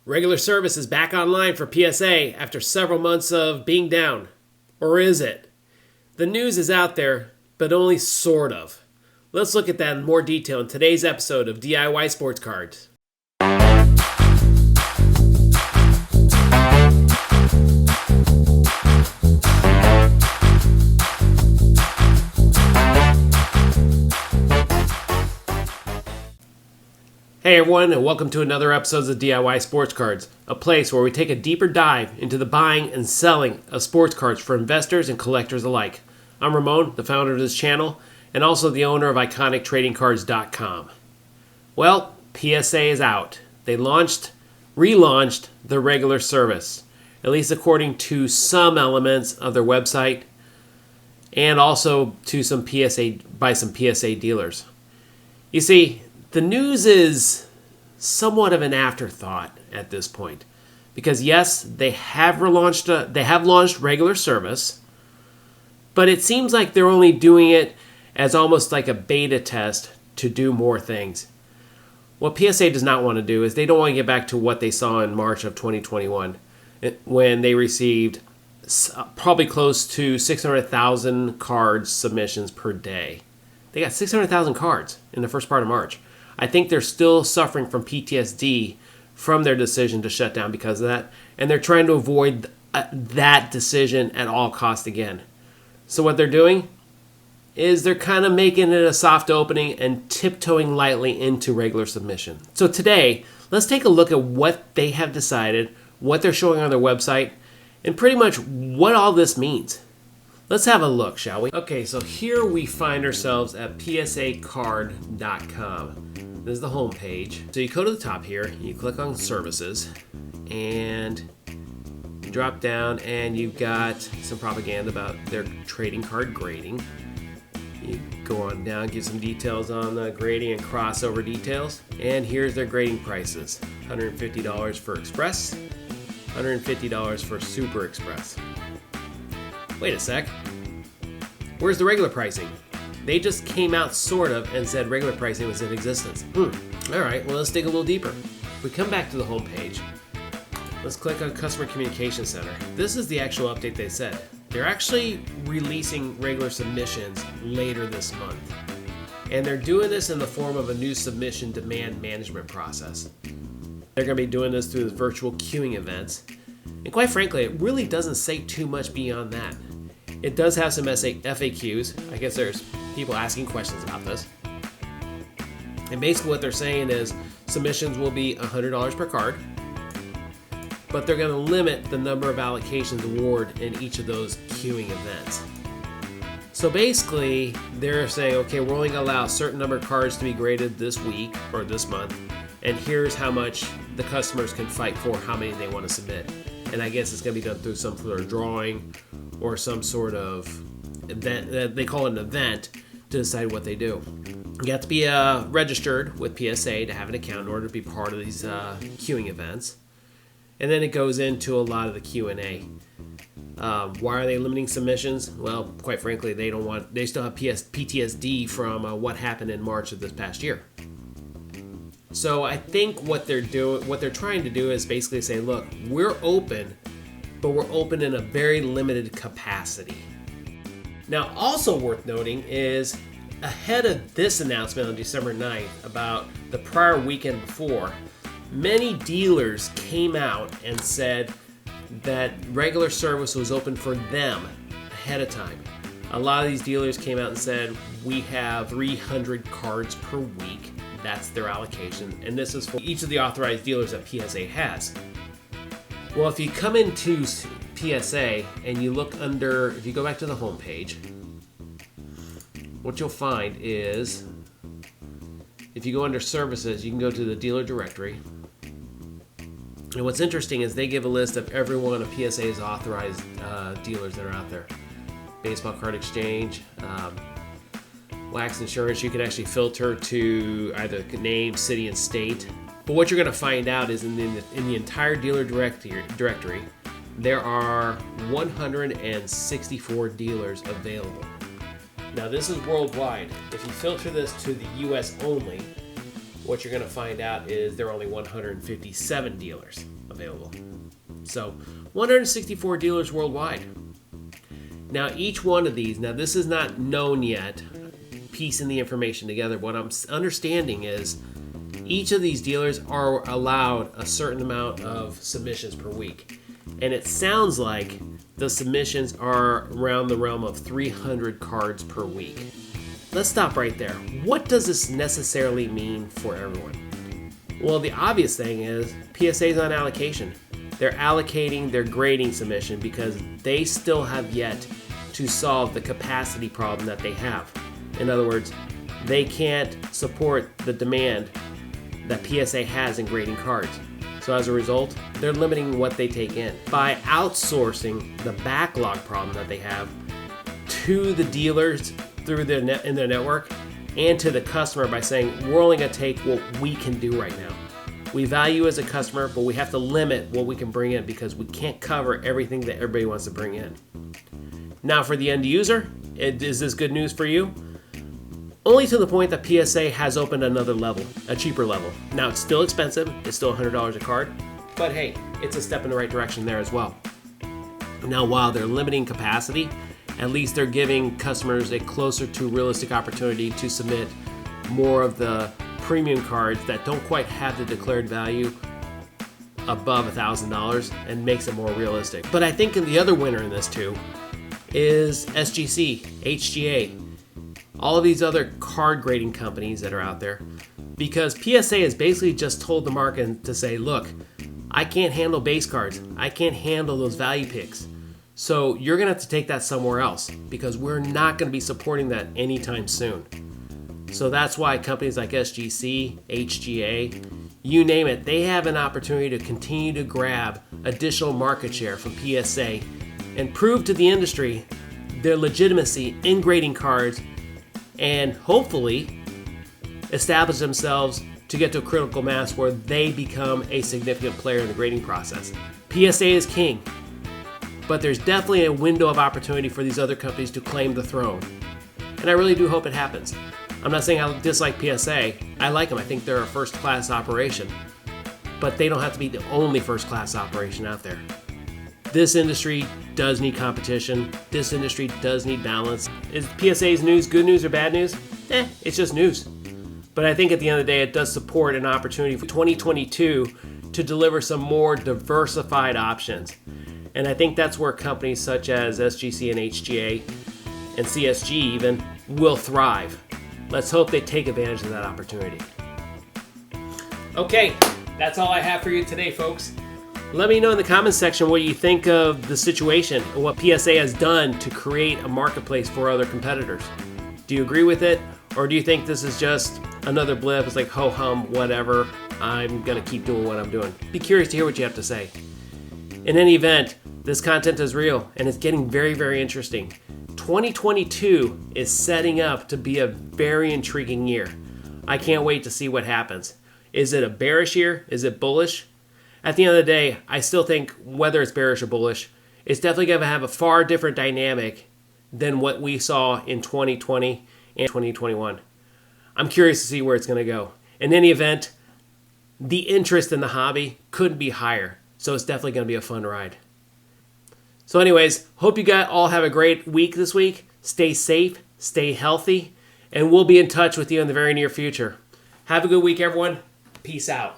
Regular service is back online for PSA after several months of being down. Or is it? The news is out there, but only sort of. Let's look at that in more detail in today's episode of DIY Sports Cards. Hey everyone, and welcome to another episode of DIY Sports Cards, a place where we take a deeper dive into the buying and selling of sports cards for investors and collectors alike. I'm Ramon, the founder of this channel, and also the owner of IconicTradingCards.com. Well, PSA is out. They relaunched the regular service, at least according to some elements of their website, and also to some PSA dealers. You see, the news is somewhat of an afterthought at this point, because yes, they have launched regular service, but it seems like they're only doing it as almost like a beta test to do more things. What PSA does not want to do is they don't want to get back to what they saw in March of 2021, when they received probably close to 600,000 card submissions per day. They got 600,000 cards in the first part of March. I think they're still suffering from PTSD from their decision to shut down because of that, and they're trying to avoid that decision at all costs again. So what they're doing is they're kind of making it a soft opening and tiptoeing lightly into regular submission. So today, let's take a look at what they have decided, what they're showing on their website, and pretty much what all this means. Let's have a look, shall we? Okay, so here we find ourselves at PSAcard.com. This is the home page. So you go to the top here, you click on services, and you drop down and you've got some propaganda about their trading card grading. You go on down, give some details on the grading and crossover details. And here's their grading prices. $150 for Express, $150 for Super Express. Wait a sec. Where's the regular pricing? They just came out sort of and said regular pricing was in existence. Alright, well let's dig a little deeper. If we come back to the home page, let's click on Customer Communication Center. This is the actual update they said. They're actually releasing regular submissions later this month. And they're doing this in the form of a new submission demand management process. They're going to be doing this through the virtual queuing events. And quite frankly, it really doesn't say too much beyond that. It does have some FAQs. I guess there's people asking questions about this. And basically what they're saying is submissions will be $100 per card, but they're going to limit the number of allocations awarded in each of those queuing events. So basically, they're saying, okay, we're only going to allow a certain number of cards to be graded this week or this month, and here's how much the customers can fight for, how many they want to submit. And I guess it's going to be done through some sort of drawing or some sort of event. They call it an event to decide what they do. You have to be registered with PSA to have an account in order to be part of these queuing events. And then it goes into a lot of the Q&A. Why are they limiting submissions? Well, quite frankly, they still have PTSD from what happened in March of this past year. So I think what they're trying to do is basically say, look, we're open, but we're open in a very limited capacity. Now, also worth noting is ahead of this announcement on December 9th about the prior weekend before, many dealers came out and said that regular service was open for them ahead of time. A lot of these dealers came out and said, we have 300 cards per week. That's their allocation, and this is for each of the authorized dealers that PSA has. Well, if you come into PSA and you look under, if you go back to the home page, what you'll find is, if you go under services, you can go to the dealer directory. And what's interesting is they give a list of every one of PSA's authorized dealers that are out there. Baseball Card Exchange, Wax Insurance, you can actually filter to either name, city, and state. But what you're going to find out is in the entire dealer directory, there are 164 dealers available. Now this is worldwide. If you filter this to the US only, what you're going to find out is there are only 157 dealers. available. So 164 dealers worldwide. Now each one of these, now this is not known yet, piecing the information together. What I'm understanding is each of these dealers are allowed a certain amount of submissions per week. And it sounds like the submissions are around the realm of 300 cards per week. Let's stop right there. What does this necessarily mean for everyone? Well, the obvious thing is PSA is on allocation. They're allocating their grading submission because they still have yet to solve the capacity problem that they have. In other words, they can't support the demand that PSA has in grading cards. So as a result, they're limiting what they take in. By outsourcing the backlog problem that they have to the dealers through in their network and to the customer by saying, we're only going to take what we can do right now. We value you as a customer, but we have to limit what we can bring in because we can't cover everything that everybody wants to bring in. Now for the end user, is this good news for you? Only to the point that PSA has opened another level, a cheaper level. Now it's still expensive, it's still $100 a card, but hey, it's a step in the right direction there as well. Now while they're limiting capacity, at least they're giving customers a closer to realistic opportunity to submit more of the premium cards that don't quite have the declared value above $1,000 and makes it more realistic. But I think the other winner in this too is SGC, HGA, all of these other card grading companies that are out there, because PSA has basically just told the market to say, look, I can't handle base cards. I can't handle those value picks. So you're going to have to take that somewhere else because we're not going to be supporting that anytime soon. So that's why companies like SGC, HGA, you name it, they have an opportunity to continue to grab additional market share from PSA and prove to the industry their legitimacy in grading cards and hopefully establish themselves to get to a critical mass where they become a significant player in the grading process. PSA is king, but there's definitely a window of opportunity for these other companies to claim the throne. And I really do hope it happens. I'm not saying I dislike PSA. I like them. I think they're a first-class operation. But they don't have to be the only first-class operation out there. This industry does need competition. This industry does need balance. Is PSA's news good news or bad news? It's just news. But I think at the end of the day, it does support an opportunity for 2022 to deliver some more diversified options. And I think that's where companies such as SGC and HGA and CSG even will thrive. Let's hope they take advantage of that opportunity. Okay, that's all I have for you today, folks. Let me know in the comments section what you think of the situation and what PSA has done to create a marketplace for other competitors. Do you agree with it? Or do you think this is just another blip? It's like, ho-hum, whatever. I'm going to keep doing what I'm doing. Be curious to hear what you have to say. In any event, this content is real and it's getting very, very interesting. 2022 is setting up to be a very intriguing year. I can't wait to see what happens. Is it a bearish year? Is it bullish? At the end of the day, I still think whether it's bearish or bullish, it's definitely going to have a far different dynamic than what we saw in 2020 and 2021. I'm curious to see where it's going to go. In any event, the interest in the hobby couldn't be higher, so it's definitely going to be a fun ride. So anyways, hope you guys all have a great week this week. Stay safe, stay healthy, and we'll be in touch with you in the very near future. Have a good week, everyone. Peace out.